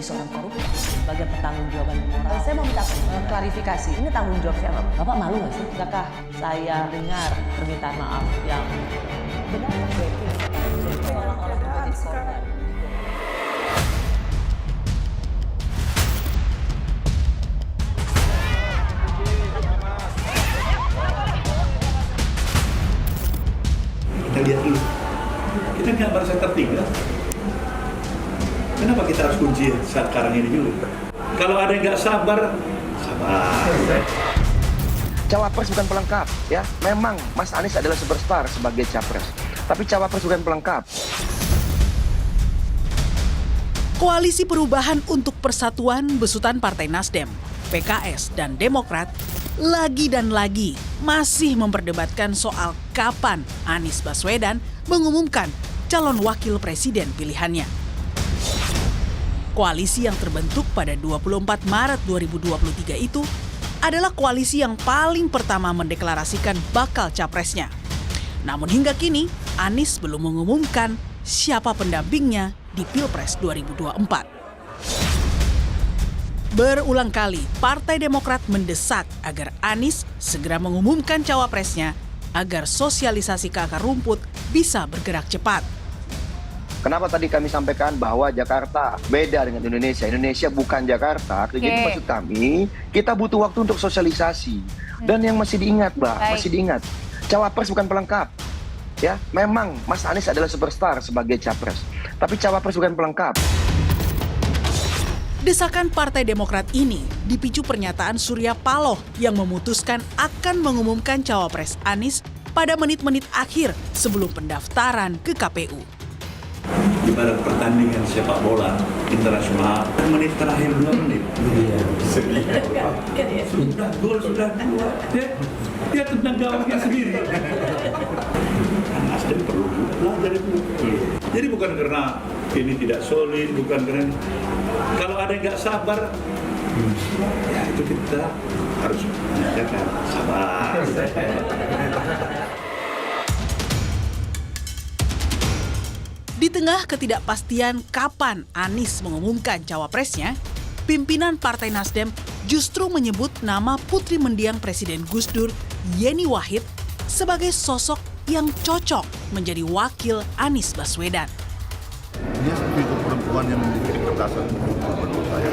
seorang koruptor sebagai pertanggungjawaban moral. Saya mau minta klarifikasi, ini tanggung jawab siapa? Bapak malu nggak sih? Apakah saya dengar permintaan maaf yang benar Kita lihat dulu. Kita nggak merasa tertinggal. Kenapa kita harus kunci sekarang ini dulu? Kalau ada yang nggak sabar, sabar. Cawapres bukan pelengkap, ya. Memang Mas Anies adalah superstar sebagai capres, tapi cawapres bukan pelengkap. Koalisi Perubahan untuk Persatuan besutan Partai Nasdem, PKS, dan Demokrat lagi dan lagi masih memperdebatkan soal kapan Anies Baswedan mengumumkan calon wakil presiden pilihannya. Koalisi yang terbentuk pada 24 Maret 2023 itu adalah koalisi yang paling pertama mendeklarasikan bakal capresnya. Namun hingga kini, Anies belum mengumumkan siapa pendampingnya di Pilpres 2024. Berulang kali, Partai Demokrat mendesak agar Anies segera mengumumkan cawapresnya agar sosialisasi ke akar rumput bisa bergerak cepat. Kenapa tadi kami sampaikan bahwa Jakarta beda dengan Indonesia? Indonesia bukan Jakarta. Jadi maksud kami, kita butuh waktu untuk sosialisasi. Dan yang masih diingat, Mbak, masih diingat. Cawapres bukan pelengkap. Ya, memang Mas Anies adalah superstar sebagai capres, tapi cawapres bukan pelengkap. Desakan Partai Demokrat ini dipicu pernyataan Surya Paloh yang memutuskan akan mengumumkan cawapres Anies pada menit-menit akhir sebelum pendaftaran ke KPU. Ibarat pertandingan sepak bola internasional, menit terakhir 2 menit. Sudah gol, sudah dua. Dia tendang gawangnya sendiri. Nasdem perlu belajar itu. Jadi bukan karena ini tidak solid, bukan karena kalau ada yang nggak sabar, ya itu kita harus menyatakan sabar. Di tengah ketidakpastian kapan Anies mengumumkan cawapresnya, pimpinan Partai Nasdem justru menyebut nama putri mendiang Presiden Gus Dur, Yeni Wahid, sebagai sosok yang cocok menjadi wakil Anies Baswedan. Dia figur perempuan yang memiliki kecerdasan menurut saya,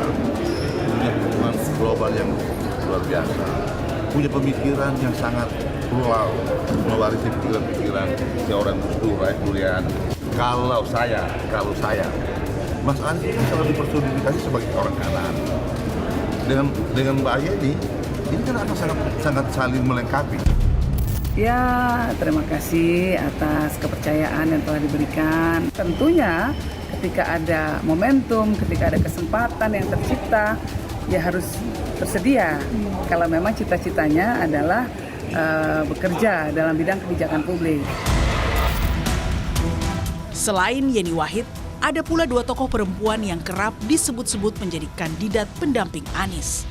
punya hubungan global yang luar biasa, punya pemikiran yang sangat plural, mewarisi pikiran-pikiran seorang Gus Dur, Raih Durian. Kalau saya, Mas Anies bisa lebih personifikasi sebagai orang kanan. Dengan Mbak Yeni, ini kan akan sangat saling melengkapi. Ya, terima kasih atas kepercayaan yang telah diberikan. Tentunya ketika ada momentum, ketika ada kesempatan yang tercipta, ya harus tersedia. Kalau memang cita-citanya adalah bekerja dalam bidang kebijakan publik. Selain Yeni Wahid, ada pula 2 tokoh perempuan yang kerap disebut-sebut menjadi kandidat pendamping Anies.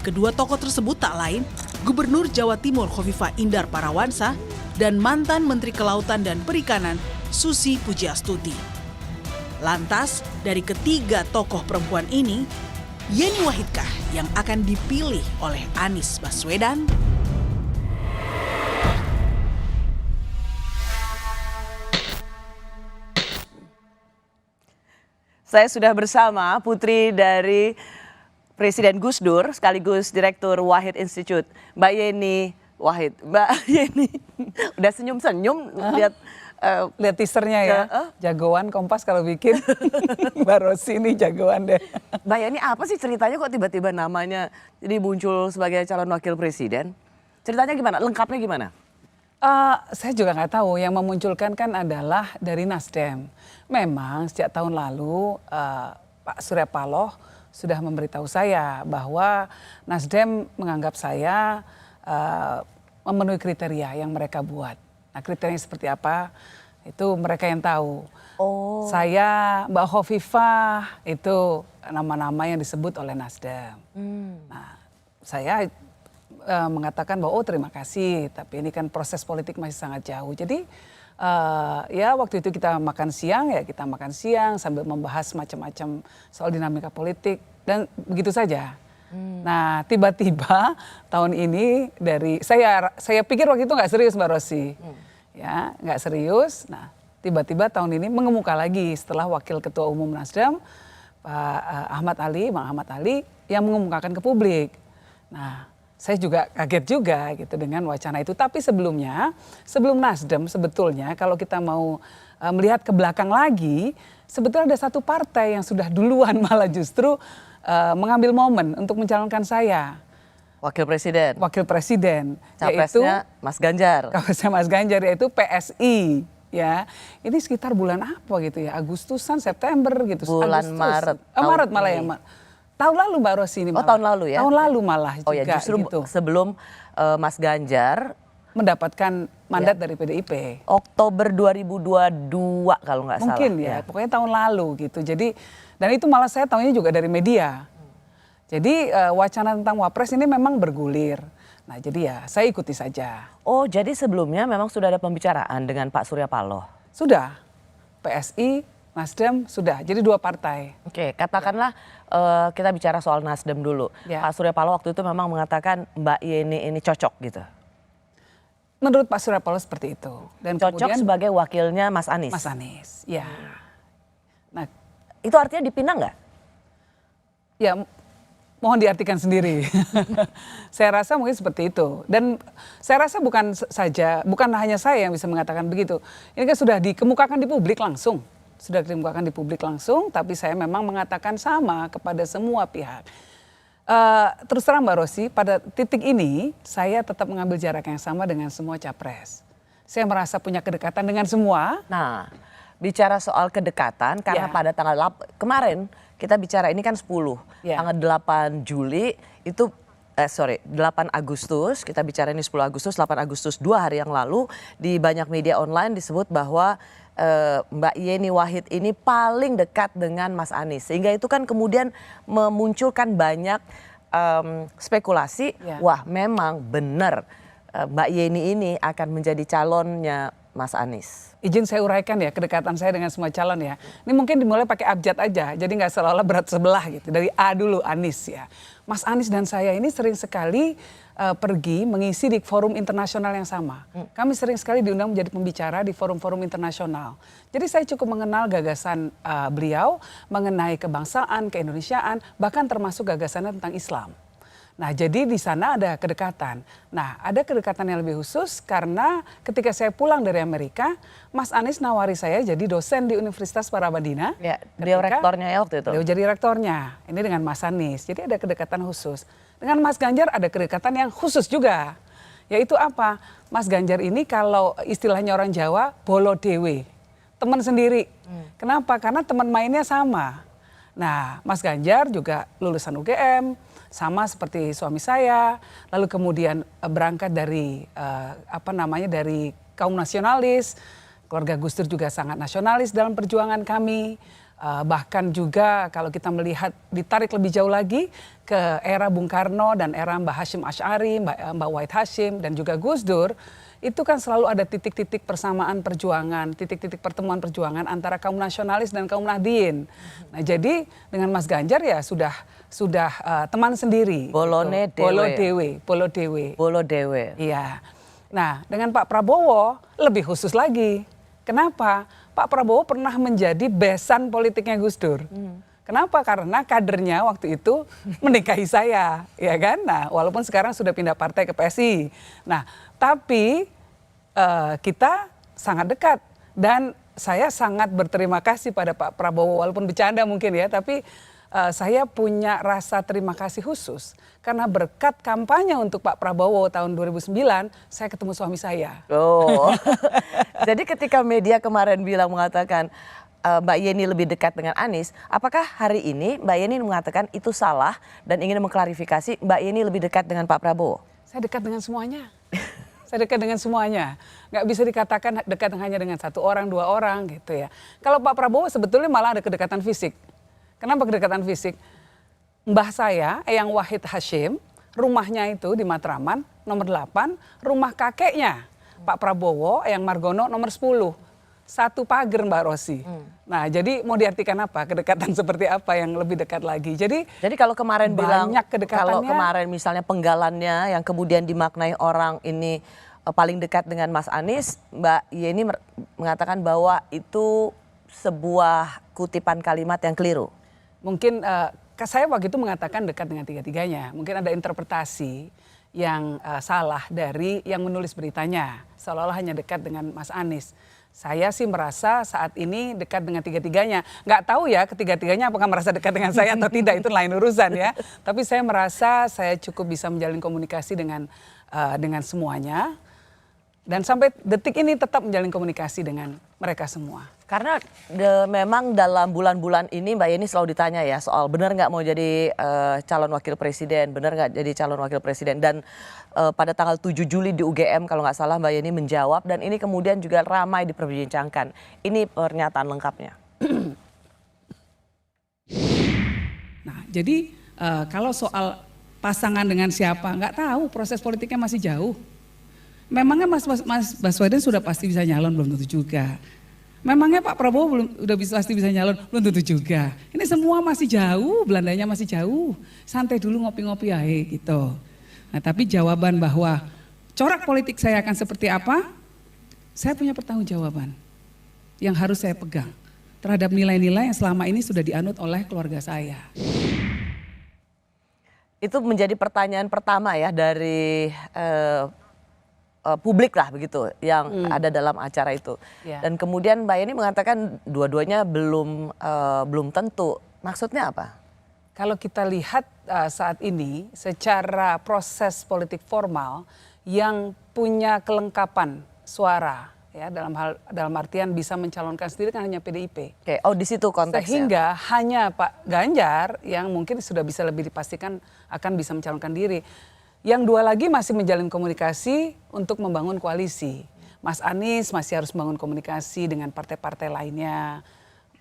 Kedua tokoh tersebut tak lain Gubernur Jawa Timur Khofifah Indar Parawansa dan mantan Menteri Kelautan dan Perikanan Susi Pujiastuti. Lantas, dari ketiga tokoh perempuan ini, Yeni Wahidkah yang akan dipilih oleh Anies Baswedan? Saya sudah bersama putri dari Presiden Gus Dur sekaligus Direktur Wahid Institute, Mbak Yeni Wahid. Mbak Yeni, udah senyum-senyum Lihat teasernya ya, jagoan Kompas kalau bikin. Mbak Rosi ini jagoan deh. Mbak Yeni, apa sih ceritanya kok tiba-tiba namanya jadi muncul sebagai calon wakil presiden? Ceritanya gimana? Lengkapnya gimana? Saya juga nggak tahu, yang memunculkan kan adalah dari Nasdem. Memang sejak tahun lalu Pak Surya Paloh sudah memberitahu saya bahwa Nasdem menganggap saya memenuhi kriteria yang mereka buat. Nah, kriterianya seperti apa, itu mereka yang tahu. Oh. Saya, Mbak Khofifah, itu nama-nama yang disebut oleh Nasdem. Nah, saya mengatakan bahwa terima kasih, tapi ini kan proses politik masih sangat jauh. Jadi Ya waktu itu kita makan siang sambil membahas macam-macam soal dinamika politik dan begitu saja. Nah tiba-tiba tahun ini dari saya pikir waktu itu nggak serius Mbak Rosy, ya nggak serius. Nah tiba-tiba tahun ini mengemuka lagi setelah Wakil Ketua Umum Nasdem Pak Bang Ahmad Ali yang mengemukakan ke publik. Nah saya juga kaget juga gitu dengan wacana itu. Tapi sebelum Nasdem sebetulnya kalau kita mau melihat ke belakang lagi, sebetulnya ada satu partai yang sudah duluan malah justru mengambil momen untuk mencalonkan saya. Wakil Presiden. Yaitu Capresnya Mas Ganjar. Capresnya Mas Ganjar yaitu PSI. Ya, ini sekitar bulan apa gitu ya? Agustusan, September gitu. Bulan Maret. Maret malah ya, tahun lalu Mbak Rosy ini malah. Oh tahun lalu ya? Tahun lalu malah juga. Oh ya justru gitu. sebelum Mas Ganjar mendapatkan mandat dari PDIP. Oktober 2022 kalau nggak salah. Mungkin ya, pokoknya tahun lalu gitu. Jadi dan itu malah saya tahunya juga dari media. Jadi wacana tentang Wapres ini memang bergulir. Nah jadi ya saya ikuti saja. Oh jadi sebelumnya memang sudah ada pembicaraan dengan Pak Surya Paloh? Sudah, PSI, Nasdem sudah, jadi 2 partai. Oke, katakanlah kita bicara soal Nasdem dulu. Ya. Pak Surya Paloh waktu itu memang mengatakan Mbak Yeni ini cocok gitu. Menurut Pak Surya Paloh seperti itu. Dan Cocok kemudian, sebagai wakilnya Mas Anies? Mas Anies, ya. Nah, itu artinya dipinang nggak? ya mohon diartikan sendiri. Saya rasa mungkin seperti itu. Dan saya rasa bukan hanya saya yang bisa mengatakan begitu. Ini kan sudah dikemukakan di publik langsung. Tapi saya memang mengatakan sama kepada semua pihak. Terus terang Mbak Rosy, pada titik ini saya tetap mengambil jarak yang sama dengan semua capres. Saya merasa punya kedekatan dengan semua. Nah, bicara soal kedekatan karena pada tanggal kemarin kita bicara ini kan 10. Tanggal 8 Juli itu 8 Agustus, kita bicara ini 10 Agustus, 8 Agustus 2 hari yang lalu di banyak media online disebut bahwa Mbak Yeni Wahid ini paling dekat dengan Mas Anies. Sehingga itu kan kemudian memunculkan banyak spekulasi, wah memang benar Mbak Yeni ini akan menjadi calonnya Mas Anies. Izin saya uraikan ya kedekatan saya dengan semua calon ya. Ini mungkin dimulai pakai abjad aja, jadi nggak seolah-olah berat sebelah gitu. Dari A dulu, Anies ya. Mas Anies dan saya ini sering sekali pergi mengisi di forum internasional yang sama. Kami sering sekali diundang menjadi pembicara di forum-forum internasional. Jadi saya cukup mengenal gagasan beliau mengenai kebangsaan, keindonesiaan, bahkan termasuk gagasannya tentang Islam. Nah jadi di sana ada kedekatan. Nah ada kedekatan yang lebih khusus karena ketika saya pulang dari Amerika, Mas Anies nawari saya jadi dosen di Universitas Paramadina. Ya, beliau rektornya ya waktu itu. Beliau jadi rektornya, ini dengan Mas Anies. Jadi ada kedekatan khusus. Dengan Mas Ganjar ada kedekatan yang khusus juga. Yaitu apa? Mas Ganjar ini kalau istilahnya orang Jawa, bolo dewe. Teman sendiri. Kenapa? Karena teman mainnya sama. Nah Mas Ganjar juga lulusan UGM. Sama seperti suami saya, lalu kemudian berangkat dari dari kaum nasionalis, keluarga Gus Dur juga sangat nasionalis dalam perjuangan kami, bahkan juga kalau kita melihat ditarik lebih jauh lagi ke era Bung Karno dan era Mbah Hashim Asy'ari, Mbak Wahid Hashim dan juga Gus Dur, itu kan selalu ada titik-titik persamaan perjuangan, titik-titik pertemuan perjuangan antara kaum nasionalis dan kaum Nahdien. Nah jadi dengan Mas Ganjar ya sudah teman sendiri. Bolo dewe. Iya. Nah dengan Pak Prabowo lebih khusus lagi. Kenapa? Pak Prabowo pernah menjadi besan politiknya Gus Dur. Kenapa? Karena kadernya waktu itu menikahi saya, ya kan? Nah, walaupun sekarang sudah pindah partai ke PSI. Nah, tapi kita sangat dekat dan saya sangat berterima kasih pada Pak Prabowo, walaupun bercanda mungkin ya, tapi saya punya rasa terima kasih khusus karena berkat kampanye untuk Pak Prabowo tahun 2009, saya ketemu suami saya. Oh, jadi ketika media kemarin mengatakan Mbak Yeni lebih dekat dengan Anies, apakah hari ini Mbak Yeni mengatakan itu salah dan ingin mengklarifikasi Mbak Yeni lebih dekat dengan Pak Prabowo? Saya dekat dengan semuanya. Saya dekat dengan semuanya. Nggak bisa dikatakan dekat hanya dengan 1 orang, 2 orang gitu ya. Kalau Pak Prabowo sebetulnya malah ada kedekatan fisik. Kenapa kedekatan fisik? Mbah saya, Eyang Wahid Hashim, rumahnya itu di Matraman, nomor 8, rumah kakeknya Pak Prabowo, Eyang Margono nomor 10. Satu pagar Mbak Rosi. Nah, jadi mau diartikan apa? Kedekatan seperti apa yang lebih dekat lagi? Jadi kalau kemarin bilang, kalau kedekatannya. kemarin misalnya penggalannya yang kemudian dimaknai orang ini paling dekat dengan Mas Anies, Mbak Yeni mengatakan bahwa itu sebuah kutipan kalimat yang keliru. Mungkin saya waktu itu mengatakan dekat dengan tiga-tiganya. Mungkin ada interpretasi yang salah dari yang menulis beritanya. Seolah-olah hanya dekat dengan Mas Anies. Saya sih merasa saat ini dekat dengan tiga-tiganya. Nggak tahu ya ketiga-tiganya apakah merasa dekat dengan saya atau tidak, itu lain urusan ya. Tapi saya merasa saya cukup bisa menjalin komunikasi dengan semuanya. Dan sampai detik ini tetap menjalin komunikasi dengan mereka semua. Karena memang dalam bulan-bulan ini Mbak Yeni selalu ditanya ya soal benar nggak mau jadi calon wakil presiden, benar nggak jadi calon wakil presiden. Dan pada tanggal 7 Juli di UGM kalau nggak salah Mbak Yeni menjawab dan ini kemudian juga ramai diperbincangkan. Ini pernyataan lengkapnya. Nah jadi kalau soal pasangan dengan siapa nggak tahu, proses politiknya masih jauh. Memangnya Mas Baswedan sudah pasti bisa nyalon? Belum tentu juga. Memangnya Pak Prabowo pasti bisa nyalon? Belum tentu juga. Ini semua masih jauh, Belandanya masih jauh. Santai dulu ngopi-ngopi aja gitu. Nah tapi jawaban bahwa corak politik saya akan seperti apa, saya punya pertanggungjawaban yang harus saya pegang terhadap nilai-nilai yang selama ini sudah dianut oleh keluarga saya. Itu menjadi pertanyaan pertama ya dari publik lah begitu yang ada dalam acara itu. Dan kemudian Mbak Yeni mengatakan dua-duanya belum tentu. Maksudnya apa? Kalau kita lihat saat ini secara proses politik formal yang punya kelengkapan suara ya dalam artian bisa mencalonkan sendiri kan hanya PDIP. Oke, oh di situ konteksnya. Sehingga hanya Pak Ganjar yang mungkin sudah bisa lebih dipastikan akan bisa mencalonkan diri. Yang dua lagi masih menjalin komunikasi untuk membangun koalisi. Mas Anies masih harus membangun komunikasi dengan partai-partai lainnya.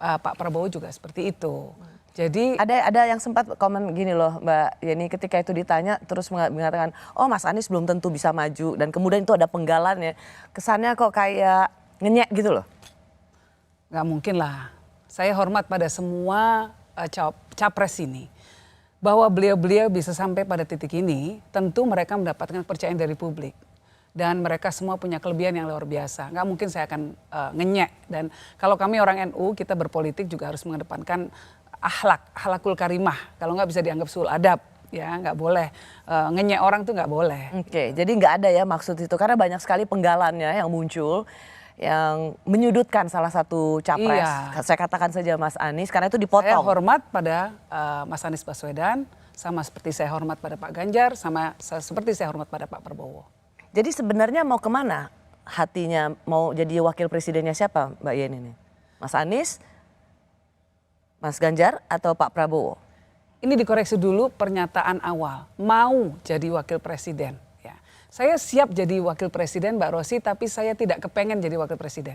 Pak Prabowo juga seperti itu. Jadi ada yang sempat komen gini loh Mbak Yeni ketika itu ditanya terus mengatakan oh Mas Anies belum tentu bisa maju dan kemudian itu ada penggalannya. Kesannya kok kayak ngenyek gitu loh. Nggak mungkin lah. Saya hormat pada semua capres ini. Bahwa beliau-beliau bisa sampai pada titik ini, tentu mereka mendapatkan kepercayaan dari publik. Dan mereka semua punya kelebihan yang luar biasa. Nggak mungkin saya akan ngenyek. Dan kalau kami orang NU, kita berpolitik juga harus mengedepankan akhlakul karimah. Kalau nggak bisa dianggap suul adab. Ya nggak boleh, ngenyek orang tuh nggak boleh. Oke, jadi nggak ada ya maksud itu. Karena banyak sekali penggalannya yang muncul. Yang menyudutkan salah satu capres, saya katakan saja Mas Anies, karena itu dipotong. Saya hormat pada Mas Anies Baswedan, sama seperti saya hormat pada Pak Ganjar, sama seperti saya hormat pada Pak Prabowo. Jadi sebenarnya mau kemana hatinya, mau jadi wakil presidennya siapa Mbak Yeni ini? Mas Anies, Mas Ganjar atau Pak Prabowo? Ini dikoreksi dulu pernyataan awal, mau jadi wakil presiden. Saya siap jadi wakil presiden Mbak Rosi, tapi saya tidak kepengen jadi wakil presiden.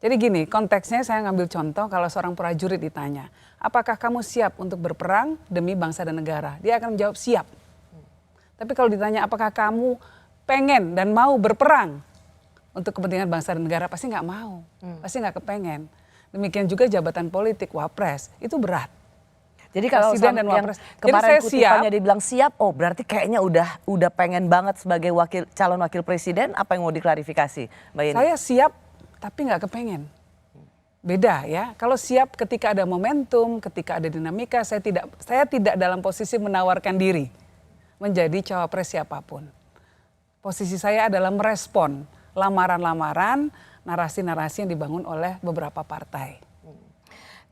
Jadi gini, konteksnya saya ngambil contoh kalau seorang prajurit ditanya, apakah kamu siap untuk berperang demi bangsa dan negara? Dia akan menjawab siap. Tapi kalau ditanya apakah kamu pengen dan mau berperang untuk kepentingan bangsa dan negara, pasti nggak mau, pasti nggak kepengen. Demikian juga jabatan politik, wapres, itu berat. Jadi kalau Presiden dan yang Wapres. kemarin Jadi kutipannya dibilang siap, oh berarti kayaknya udah pengen banget sebagai calon wakil presiden, apa yang mau diklarifikasi Mbak Yeni? Saya siap tapi nggak kepengen. Beda ya, kalau siap ketika ada momentum, ketika ada dinamika, saya tidak dalam posisi menawarkan diri menjadi cawapres siapapun. Posisi saya adalah merespon lamaran-lamaran, narasi-narasi yang dibangun oleh beberapa partai.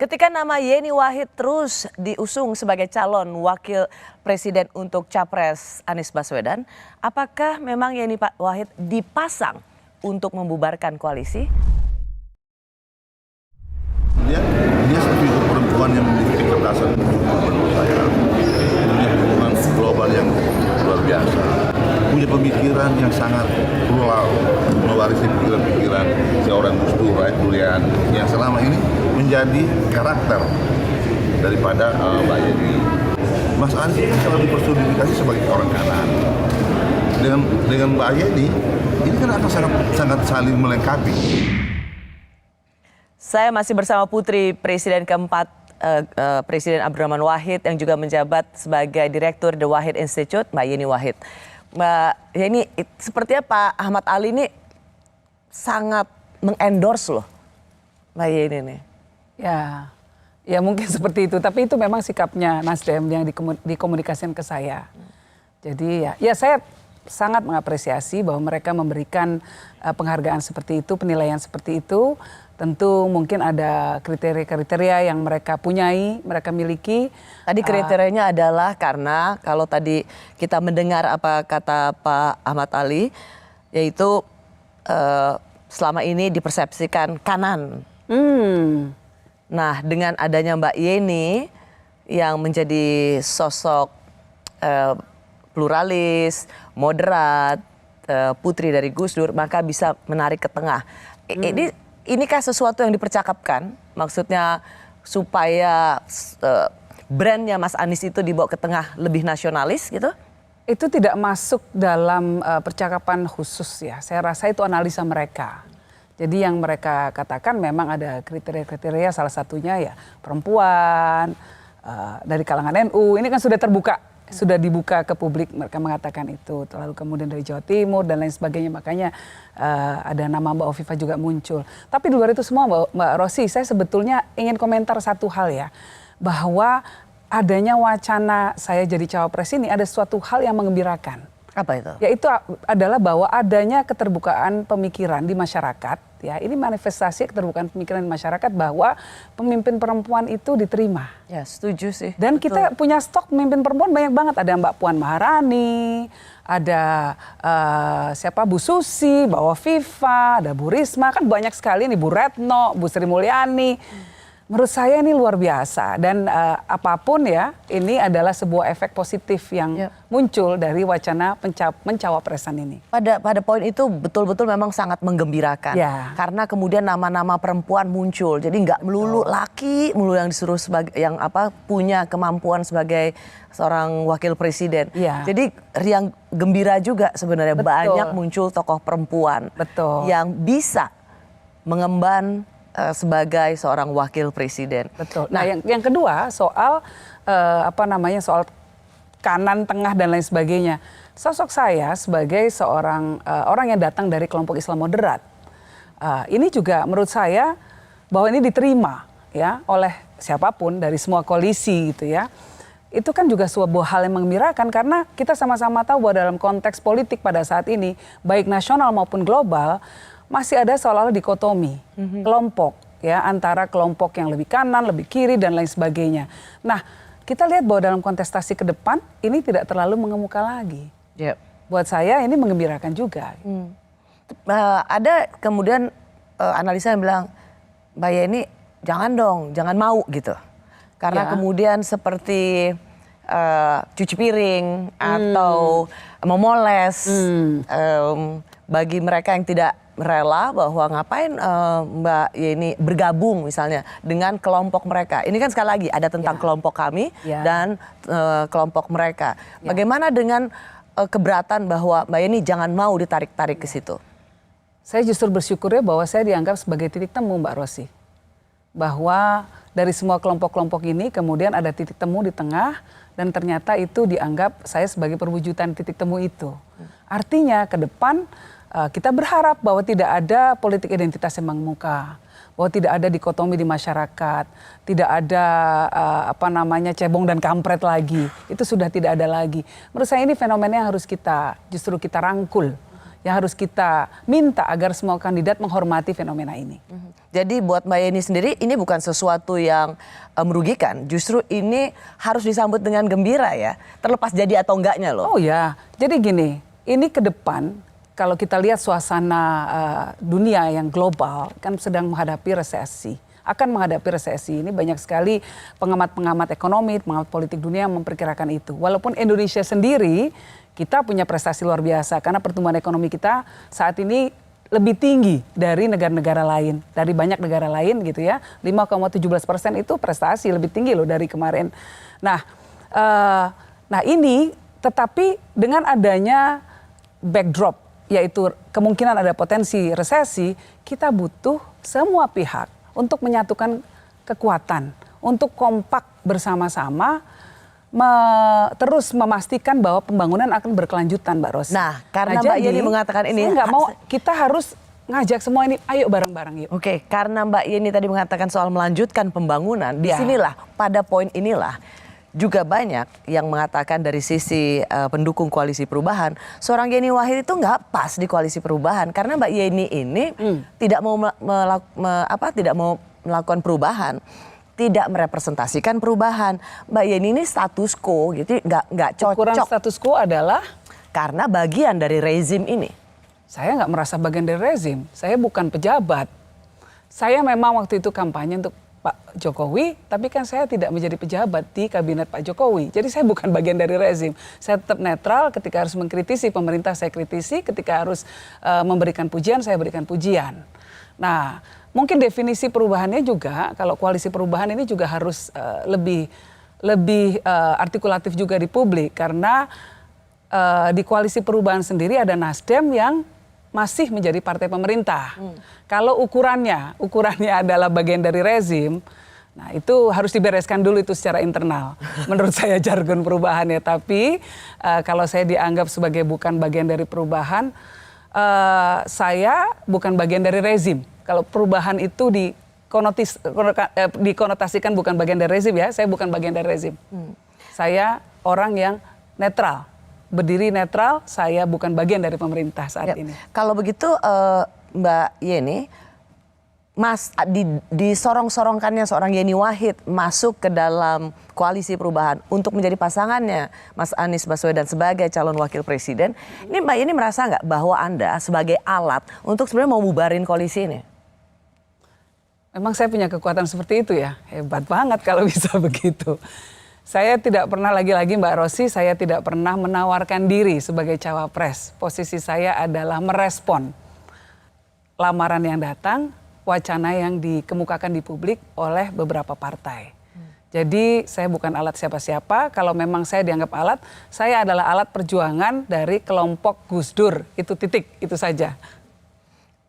Ketika nama Yeni Wahid terus diusung sebagai calon wakil presiden untuk capres Anies Baswedan, apakah memang Yeni Wahid dipasang untuk membubarkan koalisi? Dia seperti perempuan yang memiliki kecerdasan menurut saya, punya hubungan global yang luar biasa, punya pemikiran yang sangat plural, mewarisi pikiran-pikiran seorang Gus Dur, Julian, yang selama ini menjadi karakter daripada Mbak Yeni. Mas Anies selalu dipersonifikasi sebagai orang kanan. dengan Mbak Yeni, ini kan akan sangat saling melengkapi. Saya masih bersama putri Presiden keempat, Presiden Abdurrahman Wahid yang juga menjabat sebagai Direktur The Wahid Institute, Mbak Yeni Wahid. Mbak Yeni, sepertinya Pak Ahmad Ali ini sangat mengendorse loh Mbak Yeni nih. Ya mungkin seperti itu, tapi itu memang sikapnya Nasdem yang dikomunikasikan ke saya. Jadi ya saya sangat mengapresiasi bahwa mereka memberikan penghargaan seperti itu, penilaian seperti itu. Tentu mungkin ada kriteria-kriteria yang mereka punyai, mereka miliki. Tadi kriterianya adalah karena kalau tadi kita mendengar apa kata Pak Ahmad Ali, yaitu selama ini dipersepsikan kanan. Nah, dengan adanya Mbak Yeni yang menjadi sosok pluralis, moderat, putri dari Gus Dur, maka bisa menarik ke tengah. Inikah sesuatu yang dipercakapkan? Maksudnya supaya brandnya Mas Anies itu dibawa ke tengah lebih nasionalis gitu? Itu tidak masuk dalam percakapan khusus ya. Saya rasa itu analisa mereka. Jadi yang mereka katakan memang ada kriteria-kriteria, salah satunya ya perempuan, dari kalangan NU. Ini kan sudah terbuka, sudah dibuka ke publik, mereka mengatakan itu. Lalu kemudian dari Jawa Timur dan lain sebagainya, makanya ada nama Mbak Hovifah juga muncul. Tapi di luar itu semua Mbak Rosi, saya sebetulnya ingin komentar satu hal ya. Bahwa adanya wacana saya jadi cawapres ini ada suatu hal yang menggembirakan. Apa itu? Yaitu adalah bahwa adanya keterbukaan pemikiran di masyarakat. Ya, ini manifestasi keterbukaan pemikiran di masyarakat bahwa pemimpin perempuan itu diterima. Ya, setuju sih. Dan kita punya stok pemimpin perempuan banyak banget. Ada Mbak Puan Maharani, ada siapa Bu Susi, Mbak Hovifah, ada Bu Risma, kan banyak sekali nih, Bu Retno, Bu Sri Mulyani. Menurut saya ini luar biasa dan apapun ya, ini adalah sebuah efek positif yang muncul dari wacana pencawapresan ini. Pada poin itu betul-betul memang sangat menggembirakan. Ya. Karena kemudian nama-nama perempuan muncul. Jadi nggak melulu laki, melulu yang disuruh sebagai yang punya kemampuan sebagai seorang wakil presiden. Ya. Jadi yang gembira juga sebenarnya banyak muncul tokoh perempuan yang bisa mengemban sebagai seorang wakil presiden. Betul. Nah, yang kedua soal soal kanan, tengah dan lain sebagainya. Sosok saya sebagai seorang orang yang datang dari kelompok Islam moderat, ini juga menurut saya bahwa ini diterima ya oleh siapapun dari semua koalisi gitu ya. Itu kan juga sebuah hal yang menggembirakan karena kita sama-sama tahu bahwa dalam konteks politik pada saat ini baik nasional maupun global masih ada seolah-olah dikotomi kelompok ya antara kelompok yang lebih kanan, lebih kiri dan lain sebagainya. Nah, kita lihat bahwa dalam kontestasi ke depan ini tidak terlalu mengemuka lagi. Buat saya ini menggembirakan juga. Ada kemudian analisa yang bilang, Mbak Yeni jangan dong, jangan mau gitu. Karena kemudian seperti cuci piring atau memoles bagi mereka yang tidak rela bahwa ngapain Mbak Yeni bergabung misalnya dengan kelompok mereka. Ini kan sekali lagi ada tentang kelompok kami dan kelompok mereka. Bagaimana dengan keberatan bahwa Mbak Yeni jangan mau ditarik-tarik ke situ? Saya justru bersyukurnya bahwa saya dianggap sebagai titik temu Mbak Rosi. Bahwa dari semua kelompok-kelompok ini kemudian ada titik temu di tengah dan ternyata itu dianggap saya sebagai perwujudan titik temu itu. Artinya ke depan kita berharap bahwa tidak ada politik identitas yang mengemuka, bahwa tidak ada dikotomi di masyarakat, tidak ada cebong dan kampret lagi. Itu sudah tidak ada lagi. Menurut saya ini fenomena yang harus justru kita rangkul, yang harus kita minta agar semua kandidat menghormati fenomena ini. Jadi buat Mbak Yeni sendiri ini bukan sesuatu yang merugikan, justru ini harus disambut dengan gembira ya, terlepas jadi atau enggaknya loh. Oh ya, jadi gini, ini ke depan kalau kita lihat suasana dunia yang global kan sedang menghadapi resesi. Akan menghadapi resesi ini banyak sekali pengamat-pengamat ekonomi, pengamat politik dunia yang memperkirakan itu. Walaupun Indonesia sendiri kita punya prestasi luar biasa karena pertumbuhan ekonomi kita saat ini lebih tinggi dari negara-negara lain, dari banyak negara lain gitu ya. 5,17% itu prestasi lebih tinggi loh dari kemarin. Nah ini tetapi dengan adanya backdrop, yaitu kemungkinan ada potensi resesi, kita butuh semua pihak untuk menyatukan kekuatan, untuk kompak bersama-sama, terus memastikan bahwa pembangunan akan berkelanjutan, Mbak Rosi. Nah, karena Mbak Yeni mengatakan ini, saya nggak mau, kita harus ngajak semua ini, ayo bareng-bareng yuk. Oke, karena Mbak Yeni tadi mengatakan soal melanjutkan pembangunan, disinilah pada poin inilah juga banyak yang mengatakan dari sisi pendukung koalisi perubahan, seorang Yeni Wahid itu nggak pas di koalisi perubahan karena Mbak Yeni ini tidak mau tidak mau melakukan perubahan, tidak merepresentasikan perubahan. Mbak Yeni ini status quo, gitu nggak cocok. Ukuran status quo adalah karena bagian dari rezim ini. Saya nggak merasa bagian dari rezim, saya bukan pejabat. Saya memang waktu itu kampanye untuk Pak Jokowi, tapi kan saya tidak menjadi pejabat di kabinet Pak Jokowi. Jadi saya bukan bagian dari rezim. Saya tetap netral ketika harus mengkritisi pemerintah, saya kritisi. Ketika harus memberikan pujian, saya berikan pujian. Nah, mungkin definisi perubahannya juga, kalau koalisi perubahan ini juga harus lebih artikulatif juga di publik. Karena di koalisi perubahan sendiri ada Nasdem yang masih menjadi partai pemerintah. Kalau ukurannya adalah bagian dari rezim, nah itu harus dibereskan dulu itu secara internal. Menurut saya jargon perubahan ya. Tapi kalau saya dianggap sebagai bukan bagian dari perubahan, saya bukan bagian dari rezim. Kalau perubahan itu dikonotasikan bukan bagian dari rezim ya, saya bukan bagian dari rezim. Saya orang yang netral. Berdiri netral, saya bukan bagian dari pemerintah saat ini. Kalau begitu Mbak Yeni, disorong-sorongkannya seorang Yeni Wahid masuk ke dalam koalisi perubahan untuk menjadi pasangannya Mas Anies Baswedan sebagai calon wakil presiden. Ini Mbak Yeni merasa nggak bahwa Anda sebagai alat untuk sebenarnya mau bubarin koalisi ini? Memang saya punya kekuatan seperti itu ya, hebat banget kalau bisa begitu. Saya tidak pernah, lagi-lagi Mbak Rosi, saya tidak pernah menawarkan diri sebagai cawapres. Posisi saya adalah merespon lamaran yang datang, wacana yang dikemukakan di publik oleh beberapa partai. Jadi saya bukan alat siapa-siapa, kalau memang saya dianggap alat, saya adalah alat perjuangan dari kelompok Gus Dur, itu titik, itu saja.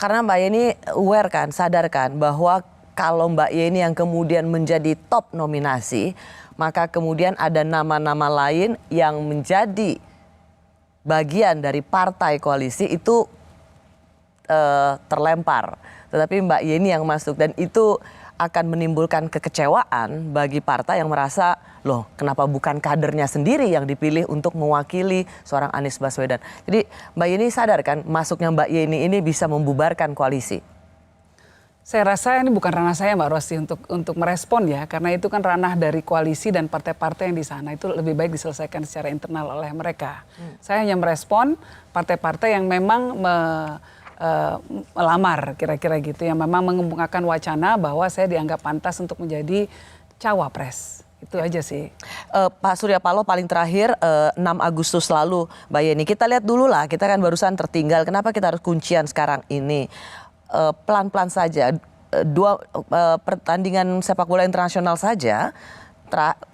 Karena Mbak Yeni aware kan, sadar kan bahwa kalau Mbak Yeni yang kemudian menjadi top nominasi, maka kemudian ada nama-nama lain yang menjadi bagian dari partai koalisi itu terlempar. Tetapi Mbak Yeni yang masuk dan itu akan menimbulkan kekecewaan bagi partai yang merasa, loh kenapa bukan kadernya sendiri yang dipilih untuk mewakili seorang Anies Baswedan. Jadi Mbak Yeni sadar kan masuknya Mbak Yeni ini bisa membubarkan koalisi. Saya rasa ini bukan ranah saya Mbak Rosi untuk merespon ya, karena itu kan ranah dari koalisi dan partai-partai yang di sana, itu lebih baik diselesaikan secara internal oleh mereka. Saya hanya merespon partai-partai yang memang melamar kira-kira gitu, yang memang mengemukakan wacana bahwa saya dianggap pantas untuk menjadi cawapres. Itu aja sih. Pak Surya Paloh paling terakhir 6 Agustus lalu Mbak Yeni, kita lihat dulu lah, kita kan barusan tertinggal, kenapa kita harus kuncian sekarang ini? Pelan-pelan saja, 2 pertandingan sepak bola internasional saja, 2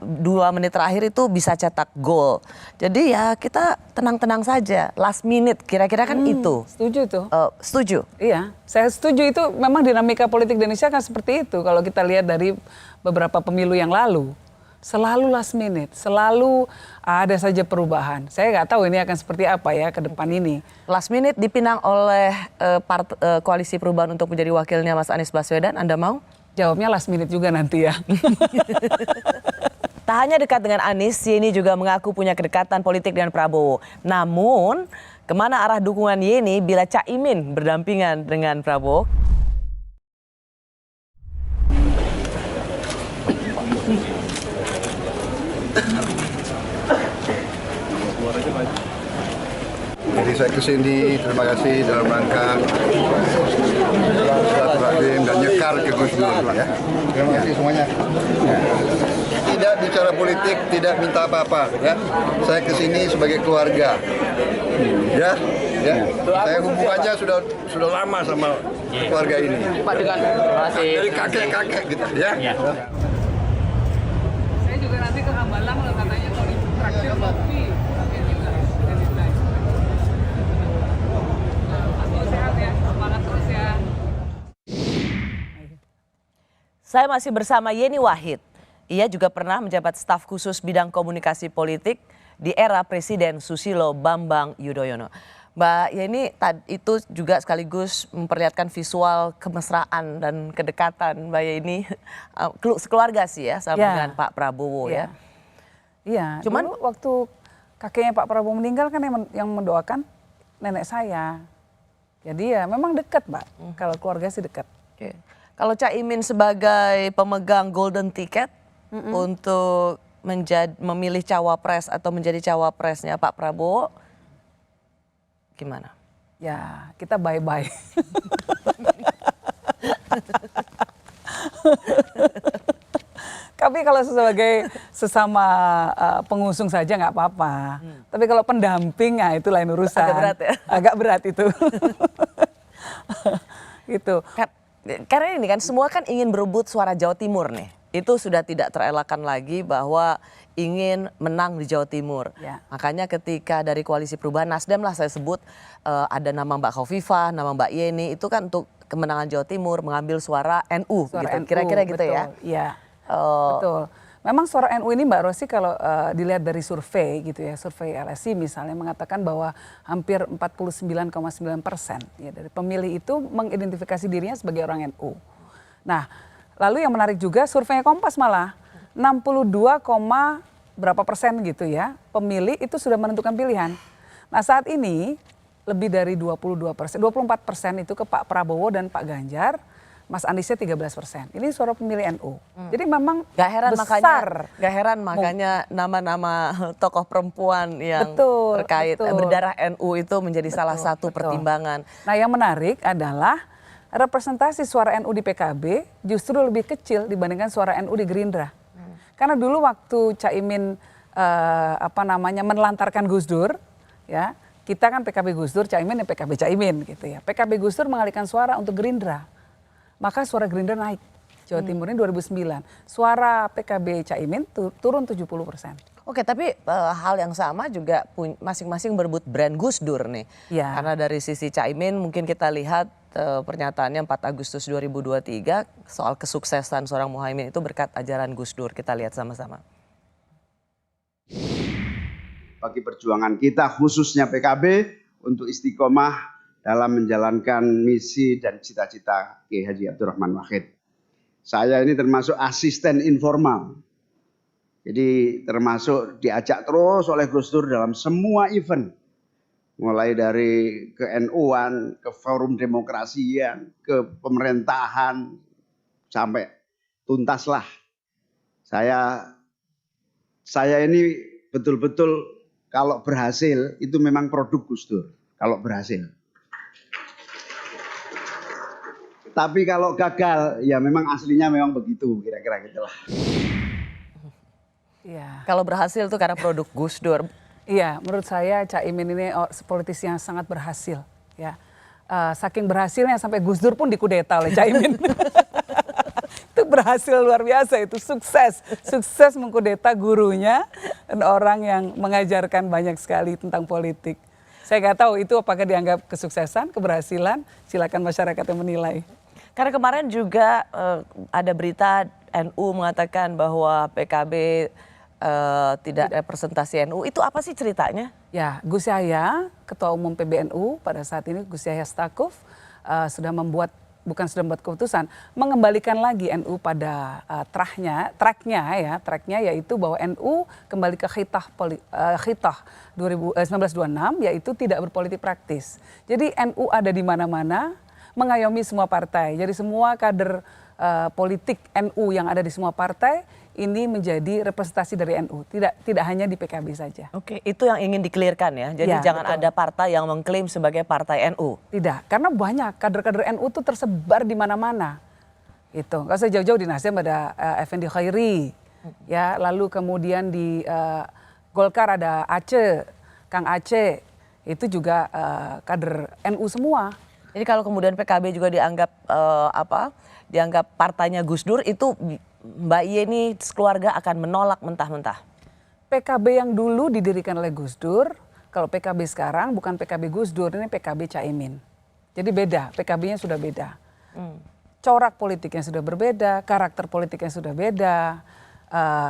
menit terakhir itu bisa cetak gol. Jadi ya kita tenang-tenang saja, last minute kira-kira kan itu. Setuju itu. Setuju? Iya, saya setuju itu, memang dinamika politik Indonesia kan seperti itu. Kalau kita lihat dari beberapa pemilu yang lalu, selalu last minute, selalu ada saja perubahan. Saya nggak tahu ini akan seperti apa ya ke depan ini. Last minute dipinang oleh koalisi perubahan untuk menjadi wakilnya Mas Anies Baswedan, Anda mau? Jawabnya last minute juga nanti ya. Tak hanya dekat dengan Anies, Yeni juga mengaku punya kedekatan politik dengan Prabowo. Namun, kemana arah dukungan Yeni bila Caimin berdampingan dengan Prabowo? Jadi saya kesini, terima kasih dalam rangka silaturahim dan nyekar ke Gus Dur ya. Terima kasih semuanya. Tidak bicara politik, tidak minta apa-apa ya. Saya kesini sebagai keluarga. Ya. Saya hubungannya sudah lama sama keluarga ini. Pak dengan dari kakek-kakek gitu ya. Saya juga nanti ke Hambalang katanya kalau di traktir kopi. Saya masih bersama Yeni Wahid. Ia juga pernah menjabat staf khusus bidang komunikasi politik di era Presiden Susilo Bambang Yudhoyono. Mbak Yeni itu juga sekaligus memperlihatkan visual kemesraan dan kedekatan Mbak Yeni sekeluarga sih ya sama dengan Pak Prabowo ya. Iya, cuman dulu waktu kakeknya Pak Prabowo meninggal kan yang mendoakan nenek saya. Jadi ya memang dekat, Mbak. Kalau keluarga sih dekat. Oke. Kalau Caimin sebagai pemegang golden ticket untuk memilih cawapres atau menjadi cawapresnya Pak Prabowo, gimana? Ya, kita bye-bye. Tapi kalau sebagai sesama pengusung saja nggak apa-apa. Tapi kalau pendamping, nah itu lain urusan. Agak berat ya? Agak berat itu. Gitu. Karena ini kan semua kan ingin berebut suara Jawa Timur nih. Itu sudah tidak terelakkan lagi bahwa ingin menang di Jawa Timur. Ya. Makanya ketika dari Koalisi Perubahan Nasdem lah saya sebut ada nama Mbak Khofifah, nama Mbak Yeni, itu kan untuk kemenangan Jawa Timur mengambil suara NU Suara gitu. NU, Kira-kira gitu betul, ya. Iya. Betul. Memang suara NU ini Mbak Rosi kalau dilihat dari survei gitu ya, survei LSI misalnya mengatakan bahwa hampir 49,9% ya dari pemilih itu mengidentifikasi dirinya sebagai orang NU. Nah, lalu yang menarik juga surveinya Kompas malah 62, berapa persen gitu ya pemilih itu sudah menentukan pilihan. Nah saat ini lebih dari 24% itu ke Pak Prabowo dan Pak Ganjar. Mas Anisnya 13%. Ini suara pemilih NU. Jadi memang Gak heran besar. makanya nama-nama tokoh perempuan yang terkait berdarah NU itu menjadi salah satu pertimbangan. Nah yang menarik adalah representasi suara NU di PKB justru lebih kecil dibandingkan suara NU di Gerindra. Karena dulu waktu Caimin menelantarkan Gus Dur, ya kita kan PKB Gus Dur, Caimin ya PKB Caimin gitu ya. PKB Gus Dur mengalihkan suara untuk Gerindra. Maka suara Gerindra naik. Jawa Timur ini 2009. Suara PKB Caimin turun 70%. Oke, tapi hal yang sama juga masing-masing berebut brand Gus Dur nih. Ya. Karena dari sisi Caimin mungkin kita lihat pernyataannya 4 Agustus 2023 soal kesuksesan seorang Muhaimin itu berkat ajaran Gus Dur. Kita lihat sama-sama. Bagi perjuangan kita khususnya PKB untuk istiqomah dalam menjalankan misi dan cita-cita Kiai Haji Abdurrahman Wahid. Saya ini termasuk asisten informal. Jadi termasuk diajak terus oleh Gus Dur dalam semua event. Mulai dari ke NU-an, ke forum demokrasian, ke pemerintahan, sampai tuntaslah. Saya ini betul-betul kalau berhasil itu memang produk Gus Dur. Kalau berhasil. Tapi kalau gagal, ya memang aslinya memang begitu, kira-kira gitulah. Iya. Kalau berhasil itu karena produk Gus Dur. Iya, menurut saya Caimin ini politisi yang sangat berhasil. Ya, saking berhasilnya sampai Gus Dur pun dikudeta oleh Caimin. Itu berhasil luar biasa, itu sukses mengkudeta gurunya dan orang yang mengajarkan banyak sekali tentang politik. Saya nggak tahu itu apakah dianggap kesuksesan, keberhasilan, silakan masyarakat yang menilai. Karena kemarin juga ada berita NU mengatakan bahwa PKB tidak representasi NU. Itu apa sih ceritanya? Ya, Gus Yahya, Ketua Umum PBNU pada saat ini Gus Yahya Stakuf sudah membuat keputusan mengembalikan lagi NU pada tracknya yaitu bahwa NU kembali ke khitah 1926 yaitu tidak berpolitik praktis. Jadi NU ada di mana-mana, mengayomi semua partai. Jadi semua kader politik NU yang ada di semua partai ini menjadi representasi dari NU, tidak hanya di PKB saja. Oke, itu yang ingin di-clearkan ya. Jadi Ya, jangan betul. ada partai yang mengklaim sebagai partai NU. Tidak, karena banyak kader-kader NU itu tersebar di mana-mana. Itu, nggak usah jauh-jauh di Nasdem ada Effendi Khairi, ya, lalu kemudian di Golkar ada Aceh, Kang Aceh, itu juga kader NU semua. Jadi kalau kemudian PKB juga dianggap dianggap partainya Gus Dur, itu Mbak Yeni keluarga akan menolak mentah-mentah. PKB yang dulu didirikan oleh Gus Dur, kalau PKB sekarang bukan PKB Gus Dur, ini PKB Caimin. Jadi beda, PKB-nya sudah beda. corak politiknya sudah berbeda, karakter politiknya sudah beda,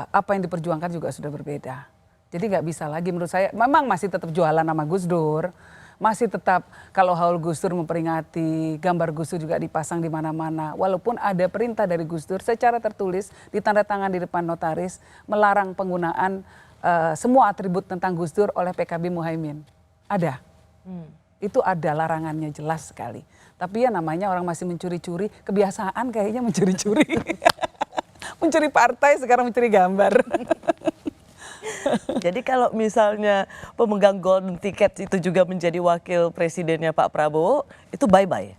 apa yang diperjuangkan juga sudah berbeda. Jadi nggak bisa lagi menurut saya, memang masih tetap jualan nama Gus Dur, masih tetap kalau haul Gus Dur memperingati, gambar Gus Dur juga dipasang di mana-mana. Walaupun ada perintah dari Gus Dur secara tertulis, ditandatangan di depan notaris, melarang penggunaan semua atribut tentang Gus Dur oleh PKB Muhaimin. Ada. Itu ada larangannya jelas sekali. Tapi ya namanya orang masih mencuri-curi, kebiasaan kayaknya mencuri-curi. Mencuri partai sekarang mencuri gambar. Jadi kalau misalnya pemegang golden ticket itu juga menjadi wakil presidennya Pak Prabowo, itu bye-bye?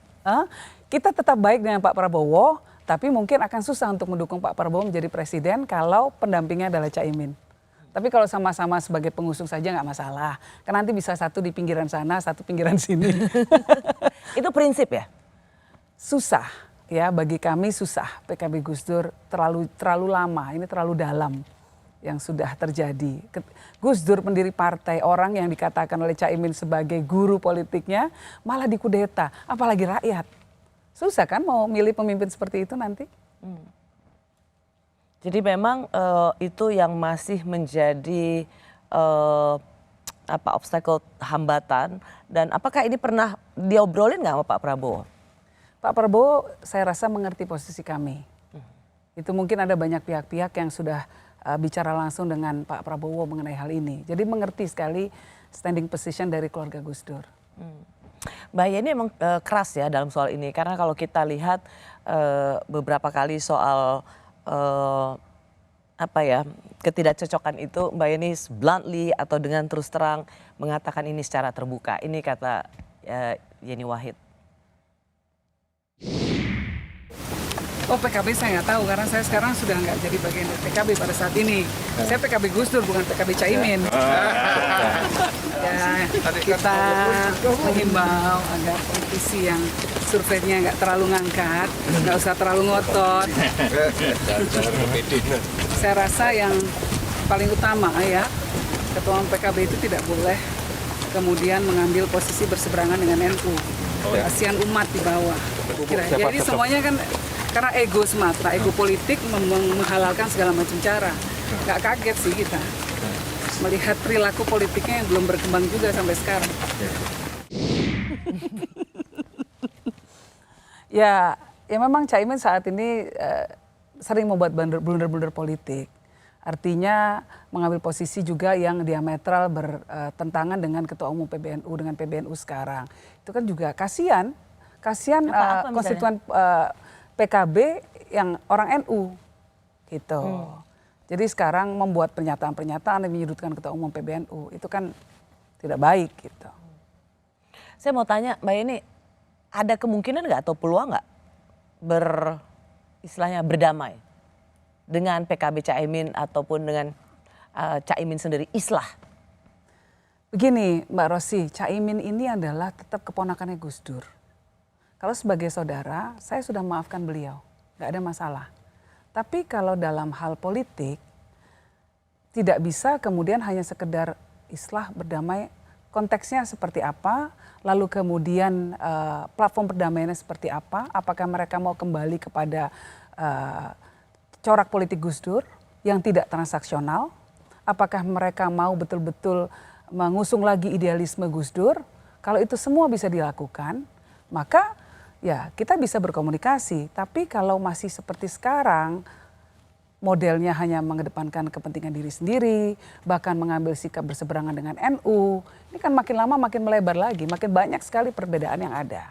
Kita tetap baik dengan Pak Prabowo, tapi mungkin akan susah untuk mendukung Pak Prabowo menjadi presiden kalau pendampingnya adalah Caimin. Tapi kalau sama-sama sebagai pengusung saja nggak masalah. Karena nanti bisa satu di pinggiran sana, satu pinggiran sini. Itu prinsip ya? Susah ya, bagi kami susah. PKB Gus Dur terlalu lama, ini terlalu dalam yang sudah terjadi. Gus Dur pendiri partai, orang yang dikatakan oleh Caimin sebagai guru politiknya malah dikudeta, apalagi rakyat. Susah kan mau milih pemimpin seperti itu nanti? Jadi memang itu yang masih menjadi obstacle, hambatan. Dan apakah ini pernah diobrolin nggak sama Pak Prabowo? Pak Prabowo saya rasa mengerti posisi kami. Itu mungkin ada banyak pihak-pihak yang sudah bicara langsung dengan Pak Prabowo mengenai hal ini. Jadi mengerti sekali standing position dari keluarga Gus Dur. Mbak Yeni emang keras ya dalam soal ini. Karena kalau kita lihat beberapa kali soal ketidakcocokan itu, Mbak Yeni bluntly atau dengan terus terang mengatakan ini secara terbuka. Ini kata Yeni Wahid. Oh PKB saya nggak tahu karena saya sekarang sudah nggak jadi bagian dari PKB pada saat ini. Saya PKB Gus Dur bukan PKB Caimin. Ya, kita menghimbau agar politisi yang surveinya nggak terlalu ngangkat, nggak usah terlalu ngotot. Saya rasa yang paling utama ya, Ketua Umum PKB itu tidak boleh kemudian mengambil posisi berseberangan dengan NU. Kasihan umat di bawah. Jadi semuanya kan karena ego semata, ego politik menghalalkan segala macam cara. Nggak kaget sih kita melihat perilaku politiknya yang belum berkembang juga sampai sekarang. Ya memang Caimin saat ini sering membuat blunder-blunder politik. Artinya mengambil posisi juga yang diametral bertentangan dengan Ketua Umum PBNU dengan PBNU sekarang. Itu kan juga kasihan konstituen PKB yang orang NU gitu. Jadi sekarang membuat pernyataan-pernyataan yang menyudutkan Ketua Umum PBNU itu kan tidak baik gitu. Saya mau tanya Mbak Yeni, ada kemungkinan nggak atau peluang nggak berdamai dengan PKB Caimin ataupun dengan Caimin sendiri islah? Begini Mbak Rosi, Caimin ini adalah tetap keponakannya Gus Dur. Kalau sebagai saudara, saya sudah memaafkan beliau, nggak ada masalah. Tapi kalau dalam hal politik, tidak bisa kemudian hanya sekedar islah berdamai, konteksnya seperti apa, lalu kemudian platform perdamaiannya seperti apa, apakah mereka mau kembali kepada corak politik Gus Dur yang tidak transaksional, apakah mereka mau betul-betul mengusung lagi idealisme Gus Dur, kalau itu semua bisa dilakukan, maka ya kita bisa berkomunikasi, tapi kalau masih seperti sekarang, modelnya hanya mengedepankan kepentingan diri sendiri, bahkan mengambil sikap berseberangan dengan NU, ini kan makin lama makin melebar lagi, makin banyak sekali perbedaan yang ada.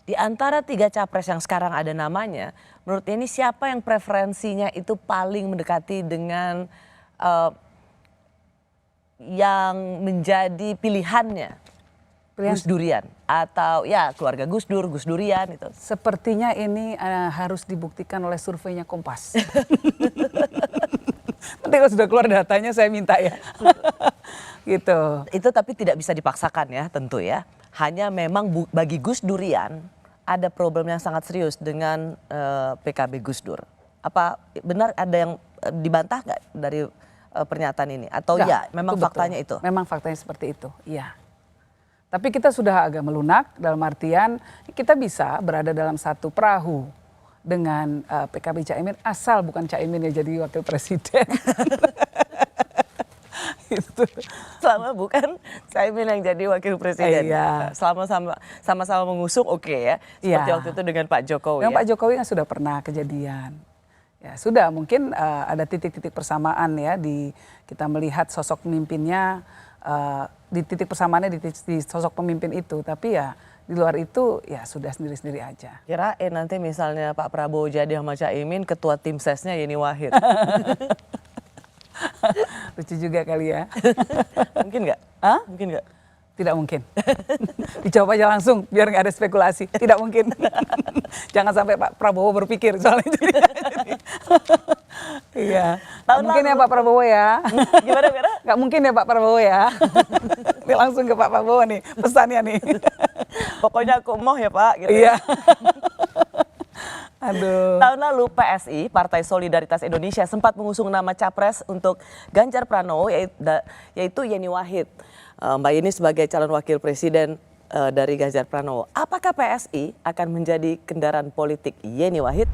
Di antara 3 capres yang sekarang ada namanya, menurut ini siapa yang preferensinya itu paling mendekati dengan yang menjadi pilihannya? Gus Durian atau ya keluarga Gus Dur, Gus Durian itu. Sepertinya ini harus dibuktikan oleh surveinya Kompas. Nanti kalau sudah keluar datanya saya minta ya. Gitu. Itu tapi tidak bisa dipaksakan ya tentu ya. Hanya memang bagi Gus Durian ada problem yang sangat serius dengan PKB Gus Dur. Apa benar ada yang dibantah nggak dari pernyataan ini? Atau ya memang faktanya itu? Memang faktanya seperti itu, iya. Tapi kita sudah agak melunak dalam artian kita bisa berada dalam satu perahu dengan PKB Caimin asal bukan Caimin yang jadi wakil presiden. Itu. Selama bukan Caimin yang jadi wakil presiden. Iya. Selama sama-sama mengusung oke ya. Seperti Iya. waktu itu dengan Pak Jokowi. Dengan Ya? Pak Jokowi kan sudah pernah kejadian. Ya sudah mungkin ada titik-titik persamaan ya di kita melihat sosok pemimpinnya di titik persamaannya di sosok pemimpin itu. Tapi ya di luar itu ya sudah sendiri-sendiri aja. Kirain nanti misalnya Pak Prabowo jadi sama Caimin, ketua tim sesnya Yeni Wahid. Lucu juga kali ya. Mungkin nggak? Hah? Mungkin nggak? Tidak mungkin. Dijawab aja langsung biar nggak ada spekulasi. Tidak mungkin. Jangan sampai Pak Prabowo berpikir soal itu. Iya. Nggak mungkin ya Pak Prabowo ya. Gimana? Nggak mungkin ya Pak Prabowo ya. Ini langsung ke Pak Prabowo nih pesannya nih. Pokoknya aku mau ya Pak. Gitu. Iya. Aduh. Tahun lalu PSI, Partai Solidaritas Indonesia, sempat mengusung nama capres untuk Ganjar Pranowo yaitu Yeni Wahid. Mbak Yeni sebagai calon wakil presiden dari Ganjar Pranowo. Apakah PSI akan menjadi kendaraan politik Yeni Wahid?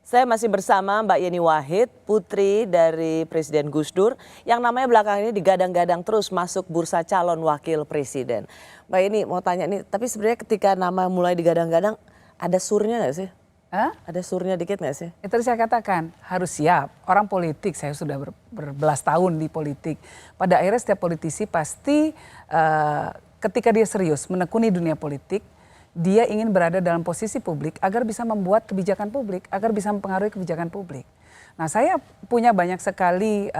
Saya masih bersama Mbak Yeni Wahid, putri dari Presiden Gus Dur, yang namanya belakangan ini digadang-gadang terus masuk bursa calon wakil presiden. Mbak Yeni mau tanya nih, tapi sebenarnya ketika nama mulai digadang-gadang, ada surnya nggak sih? Hah? Ada surnya dikit nggak sih? Itu tadi saya katakan harus siap. Orang politik, saya sudah berbelas tahun di politik. Pada akhirnya setiap politisi pasti ketika dia serius menekuni dunia politik, dia ingin berada dalam posisi publik agar bisa membuat kebijakan publik, agar bisa mempengaruhi kebijakan publik. Nah saya punya banyak sekali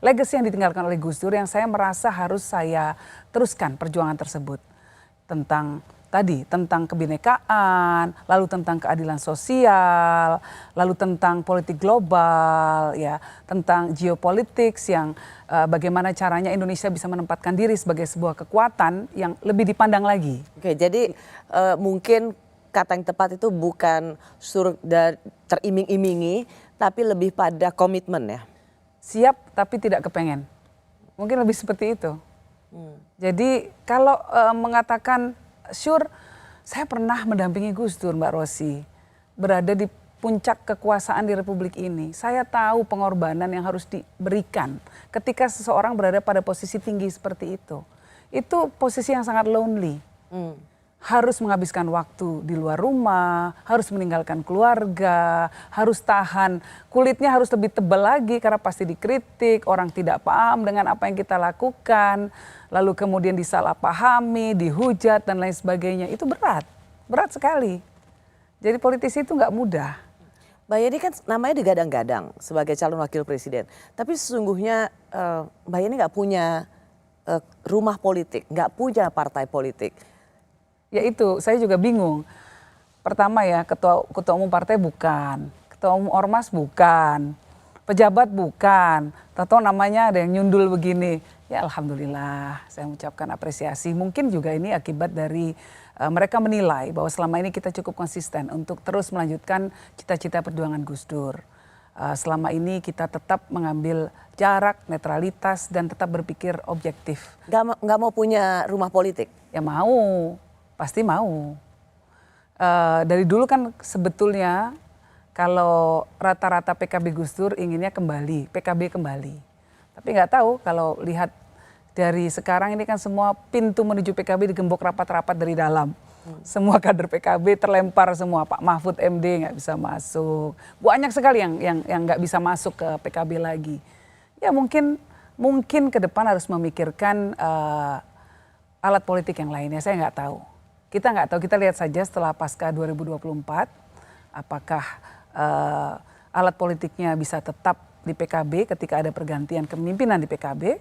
legacy yang ditinggalkan oleh Gus Dur yang saya merasa harus saya teruskan perjuangan tersebut. Tentang kebinekaan, lalu tentang keadilan sosial, lalu tentang politik global, ya, tentang geopolitik yang bagaimana caranya Indonesia bisa menempatkan diri sebagai sebuah kekuatan yang lebih dipandang lagi. Oke, jadi mungkin kata yang tepat itu bukan teriming-imingi, tapi lebih pada komitmen ya. Siap tapi tidak kepengen. Mungkin lebih seperti itu. Jadi kalau mengatakan sure, saya pernah mendampingi Gus Dur, Mbak Rosi, berada di puncak kekuasaan di Republik ini. Saya tahu pengorbanan yang harus diberikan ketika seseorang berada pada posisi tinggi seperti itu. Itu posisi yang sangat lonely. Harus menghabiskan waktu di luar rumah, harus meninggalkan keluarga, harus tahan. Kulitnya harus lebih tebal lagi karena pasti dikritik, orang tidak paham dengan apa yang kita lakukan. Lalu kemudian disalahpahami, dihujat dan lain sebagainya. Itu berat sekali. Jadi politisi itu nggak mudah. Mbak Yeni kan namanya digadang-gadang sebagai calon wakil presiden. Tapi sesungguhnya Mbak Yeni nggak punya rumah politik, nggak punya partai politik. Ya itu, saya juga bingung. Pertama ya, ketua umum partai bukan, ketua umum ormas bukan, pejabat bukan. Tahu namanya ada yang nyundul begini. Ya alhamdulillah, saya mengucapkan apresiasi. Mungkin juga ini akibat dari mereka menilai bahwa selama ini kita cukup konsisten untuk terus melanjutkan cita-cita perjuangan Gus Dur. Selama ini kita tetap mengambil jarak, netralitas dan tetap berpikir objektif. Nggak mau punya rumah politik? Ya mau. Pasti mau. Dari dulu kan sebetulnya kalau rata-rata PKB Gus Dur inginnya kembali, PKB kembali. Tapi nggak tahu kalau lihat dari sekarang ini kan semua pintu menuju PKB digembok rapat-rapat dari dalam. Semua kader PKB terlempar semua, Pak Mahfud MD nggak bisa masuk. Banyak sekali yang nggak bisa masuk ke PKB lagi. Ya mungkin ke depan harus memikirkan alat politik yang lainnya, saya nggak tahu. Kita nggak tahu, kita lihat saja setelah pasca 2024, apakah alat politiknya bisa tetap di PKB ketika ada pergantian kepemimpinan di PKB,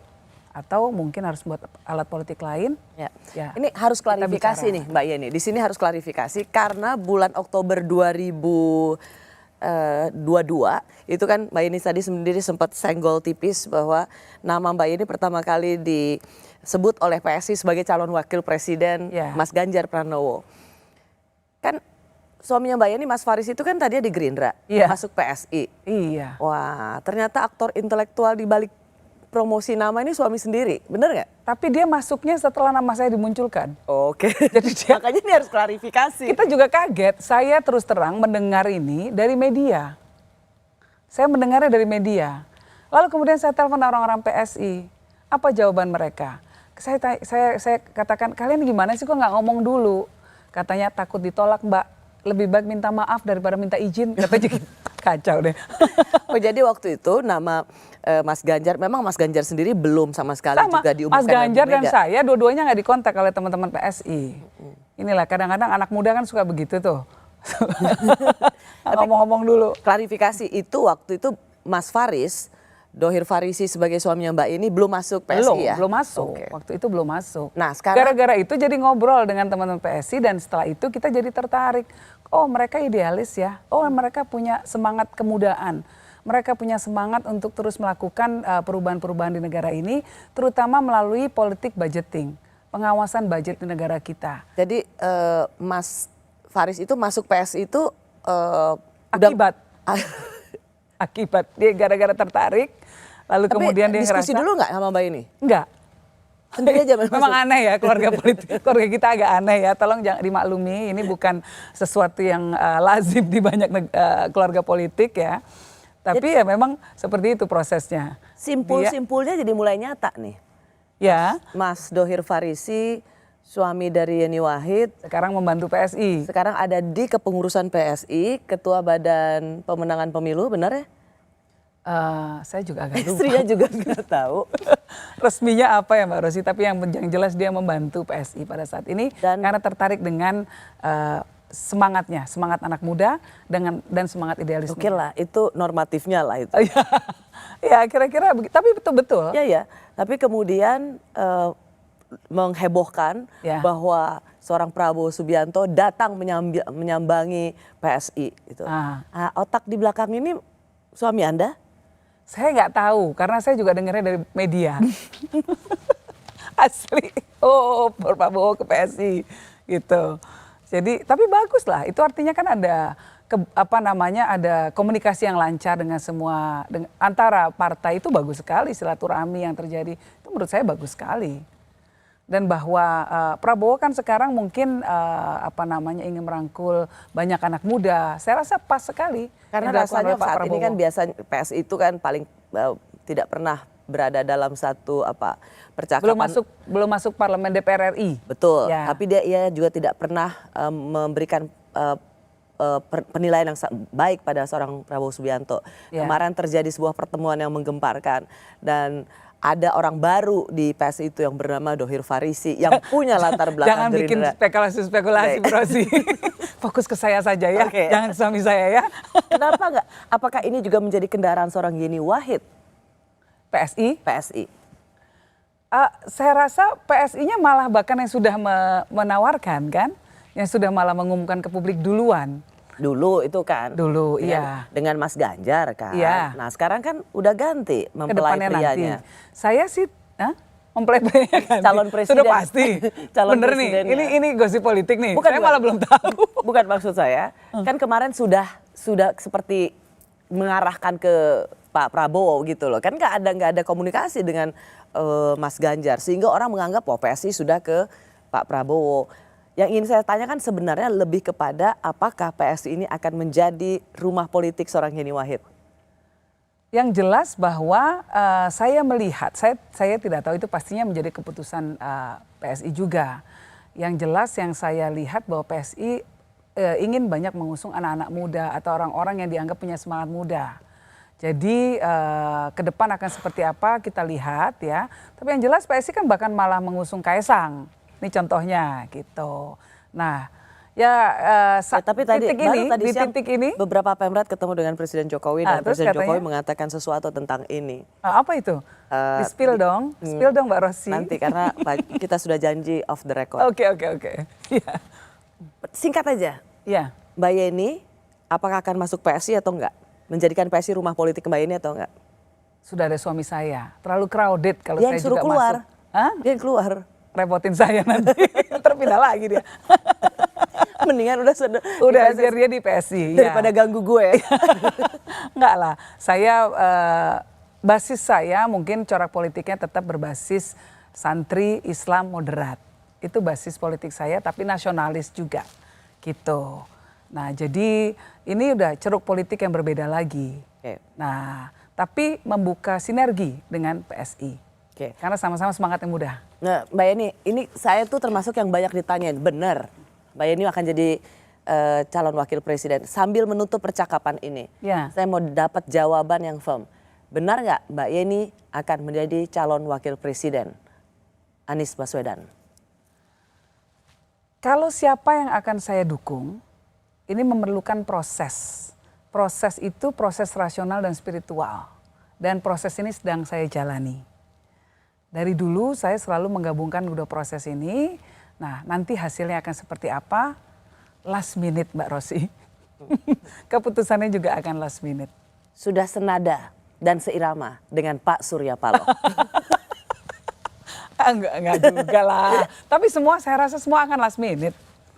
atau mungkin harus buat alat politik lain. Ya. Ya, ini harus klarifikasi nih Mbak Yeni, di sini harus klarifikasi karena bulan Oktober 2022 itu kan Mbak Yeni tadi sendiri sempat senggol tipis bahwa nama Mbak Yeni pertama kali disebut oleh PSI sebagai calon wakil presiden Mas Ganjar Pranowo. Kan suaminya Mbak Yeni, Mas Faris itu kan tadinya di Gerindra, masuk PSI. Iya. Wah, ternyata aktor intelektual di balik promosi nama ini suami sendiri, bener nggak? Tapi dia masuknya setelah nama saya dimunculkan. Oke. Jadi dia, Makanya ini harus klarifikasi. kita juga kaget. Saya terus terang mendengar ini dari media. Saya mendengarnya dari media. Lalu kemudian saya telepon orang-orang PSI. Apa jawaban mereka? Saya katakan, kalian gimana sih kok nggak ngomong dulu? Katanya takut ditolak, Mbak. Lebih baik minta maaf daripada minta izin. Katanya kacau deh. Oh, jadi waktu itu nama Mas Ganjar, memang Mas Ganjar sendiri belum sama sekali Sama, juga diumumkan. Mas Ganjar oleh dan Mega. saya dua-duanya nggak dikontak oleh teman-teman PSI. Inilah kadang-kadang anak muda kan suka begitu tuh. Ngomong-ngomong dulu. Klarifikasi itu waktu itu Mas Faris, Dohir Farisi sebagai suaminya Mbak ini belum masuk PSI ya? Belum masuk. Oke. Waktu itu belum masuk. Nah, sekarang Gara-gara itu jadi ngobrol dengan teman-teman PSI dan setelah itu kita jadi tertarik. Oh, mereka idealis ya. Oh, mereka punya semangat kemudaan. Mereka punya semangat untuk terus melakukan perubahan-perubahan di negara ini, terutama melalui politik budgeting, pengawasan budget di negara kita. Jadi Mas Faris itu masuk PSI itu Akibat. Akibat dia gara-gara tertarik, lalu Tapi kemudian dia diskusi ngerasa, dulu nggak sama Mbak ini? enggak. Sendiri aja Memang aneh ya keluarga politik, keluarga kita agak aneh ya. Tolong jangan dimaklumi, ini bukan sesuatu yang lazim di banyak keluarga politik ya. Tapi ya memang seperti itu prosesnya. Simpul-simpulnya jadi mulai nyata nih. Ya, Mas Dohir Farisi, suami dari Yeni Wahid, sekarang membantu PSI. sekarang ada di kepengurusan PSI, Ketua Badan Pemenangan Pemilu, benar ya? Saya juga agak lupa. Istrinya juga nggak tahu. Resminya apa ya Mbak Rosi, tapi yang jelas dia membantu PSI pada saat ini karena tertarik dengan semangatnya, semangat anak muda dan semangat idealisme. Oke lah, itu normatifnya lah itu. Ya kira-kira begitu, tapi betul-betul. Ya ya, tapi kemudian menghebohkan bahwa seorang Prabowo Subianto datang menyambangi PSI. Gitu. Otak di belakang ini suami Anda? Saya nggak tahu, karena saya juga dengarnya dari media. Asli, oh Prabowo ke PSI gitu. Jadi, tapi bagus lah. Itu artinya kan ada ada komunikasi yang lancar dengan semua antara partai, itu bagus sekali silaturahmi yang terjadi. Itu menurut saya bagus sekali. Dan bahwa Prabowo kan sekarang mungkin ingin merangkul banyak anak muda. Saya rasa pas sekali. Karena rasanya saat ini kan biasanya PSI itu kan paling tidak pernah berada dalam satu percakapan. Belum masuk parlemen DPR RI. Betul. Ya. Tapi ia juga tidak pernah memberikan penilaian yang baik pada seorang Prabowo Subianto. Ya. Kemarin terjadi sebuah pertemuan yang menggemparkan dan ada orang baru di PSI itu yang bernama Dohir Farisi yang punya latar belakang Jangan bikin spekulasi Bro Rosi. Fokus ke saya saja ya, jangan suami saya ya. Kenapa enggak? Apakah ini juga menjadi kendaraan seorang Yeni Wahid? PSI? PSI. Saya rasa PSI-nya malah bahkan yang sudah menawarkan kan, yang sudah malah mengumumkan ke publik duluan. Dulu itu kan. Dulu, iya. Dengan Mas Ganjar kan. Iya. Nah sekarang kan udah ganti mempelai prianya. Saya sih mempelai prianya ganti. Calon presiden. Sudah pasti. Calon bener presidennya. nih, ini gosip politik nih. Bukan, saya malah belum tahu. Bukan maksud saya. Kan kemarin sudah seperti mengarahkan ke Pak Prabowo gitu loh. Kan nggak ada komunikasi dengan Mas Ganjar. Sehingga orang menganggap PSI sudah ke Pak Prabowo. Yang ingin saya tanyakan sebenarnya lebih kepada apakah PSI ini akan menjadi rumah politik seorang Yeni Wahid? Yang jelas bahwa saya melihat, saya tidak tahu itu pastinya menjadi keputusan PSI juga. Yang jelas yang saya lihat bahwa PSI ingin banyak mengusung anak-anak muda atau orang-orang yang dianggap punya semangat muda. Jadi ke depan akan seperti apa kita lihat ya. Tapi yang jelas PSI kan bahkan malah mengusung Kaisang. Ini contohnya gitu. Nah, tapi tadi di titik ini beberapa Pemret ketemu dengan Presiden Jokowi dan Presiden Jokowi mengatakan sesuatu tentang ini. Apa itu? Di-spill dong, spill dong Mbak Rosi. Nanti karena kita sudah janji off the record. Oke. Ya. Singkat aja. Ya. Mbak Yeni, apakah akan masuk PSI atau enggak? Menjadikan PSI rumah politik Mbak Yeni atau enggak? Sudah ada suami saya. Terlalu crowded kalau dia saya suruh juga keluar. masuk. Dia yang keluar. Repotin saya nanti. Terpindah lagi dia. Mendingan udah biar dia di PSI. Daripada ganggu gue. Enggak lah. Saya basis saya mungkin corak politiknya tetap berbasis santri Islam moderat. Itu basis politik saya, tapi nasionalis juga gitu. Nah jadi ini udah ceruk politik yang berbeda lagi. Nah tapi membuka sinergi dengan PSI. Karena sama-sama semangat yang muda. Nah Mbak Yeni, ini saya tuh termasuk yang banyak ditanyain, benar Mbak Yeni akan jadi calon wakil presiden. Sambil menutup percakapan ini, saya mau dapat jawaban yang firm. Benar nggak Mbak Yeni akan menjadi calon wakil presiden Anies Baswedan? Kalau siapa yang akan saya dukung, ini memerlukan proses. Proses itu proses rasional dan spiritual. Dan proses ini sedang saya jalani. Dari dulu saya selalu menggabungkan dua proses ini. Nah nanti hasilnya akan seperti apa? Last minute Mbak Rosi. Keputusannya juga akan last minute. Sudah senada dan seirama dengan Pak Surya Paloh. Enggak juga lah. Tapi semua saya rasa semua akan last minute.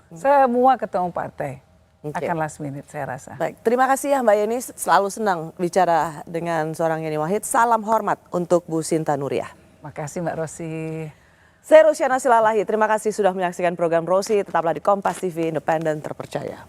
Semua ketua umum partai akan last minute saya rasa. Baik, terima kasih ya Mbak Yeni. Selalu senang bicara dengan seorang Yeni Wahid. Salam hormat untuk Bu Sinta Nuriyah. Makasih Mbak Rosi. Saya Rosyana Silalahi. Terima kasih sudah menyaksikan program Rosi. Tetaplah di Kompas TV, independen terpercaya.